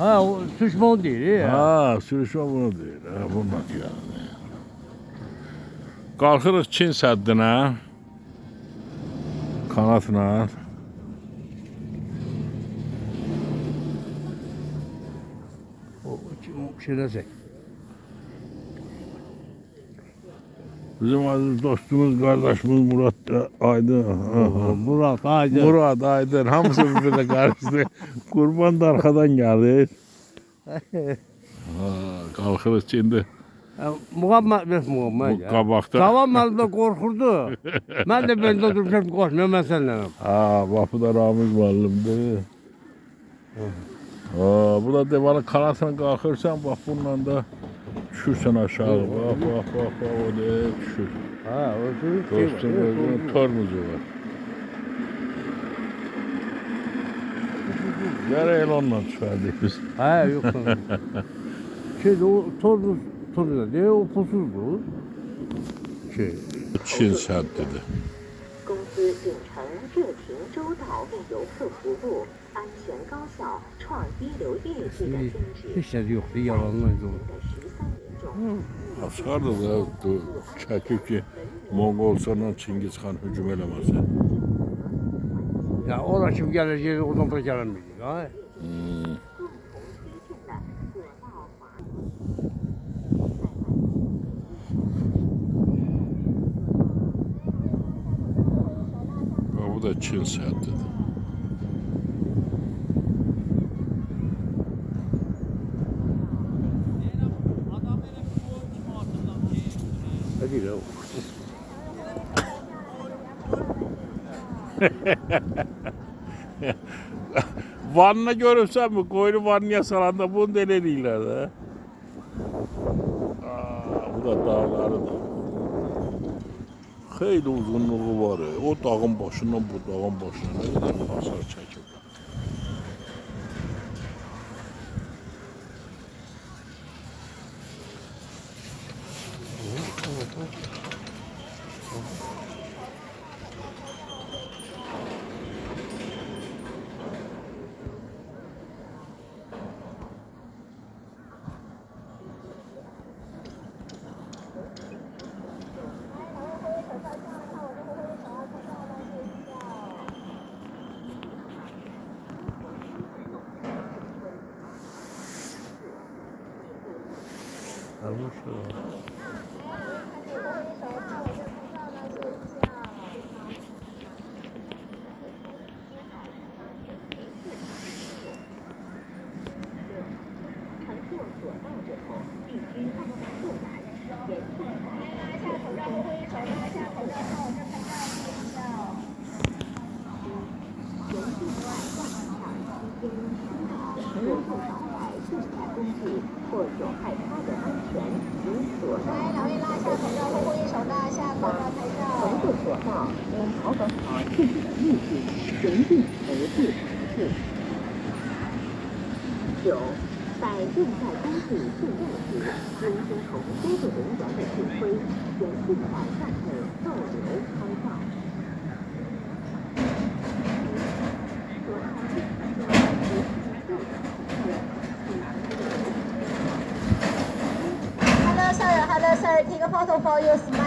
Ha, o düşman değil ya. Ha, sürüşmə bunu deyir. Ha, bununla yəni. Qalxırıq Çin səddinə. Kanatla. O şeyden çek. Bizim aziz dostumuz, kardeşimiz Murat Aydın. Murat Aydın. Murat Aydın. Hamısı birbirine karıştı. Kurban da arkadan gelir. Kalkırız şimdi. Muhammed Bu kabakta. Tamam ben de korkurdu. Ben de ben de durmuşum koşmuyorum ben seninle. Ha, bak bu da Ramiz müəllimdir. Bu da devanın kanatına kalkırsan bak bununla da düşürsen aşağı. Bak o da düşür. Ha, o Dostum özünün tormuzu var. Nereye onunla düşerdik biz? Ha, yok. Şey o tornuz değil o pusuzdu. Şey. Çin Seddi'dir. 公司秉承热情周到为游客服务、安全高效、创一流业绩的宗旨。 Hiç de yoktu yalanlar oldu. 13年的13年中， Askardı da çekip ki Moğolistan'dan Çingiz Han hücum eləməsin. Ya orada kim geleceğini o zaman da gelemeyecek. Ha? 共同推进的左道华。 Bu da Çin Seddi'dir. Hadi ya. Vanna görürsen mi? Koyunu Vanlı'ya salanda bunu denediler de. Bu da dağlarıdır. Xeyli uzunluğu var. O dağın başından bu dağın başına ne kadar hasar çəkib. Almış 乘坐左道之后，必须按下右栏，严禁拿下口罩和挥手，拿下口罩靠我这拍照，拍照。严禁在道路上吸烟、吃草、过度少摆动态工具或有害他人安全，及左道。来，两位拉下口罩和挥手，拉下口罩拍照。乘坐左道应调整好自己的路径，严禁违纪尝试。9. 在正在工地训练时，应听从工作人员的指挥，严禁在上面逗留拍照。Hello sir, take a photo for your smile.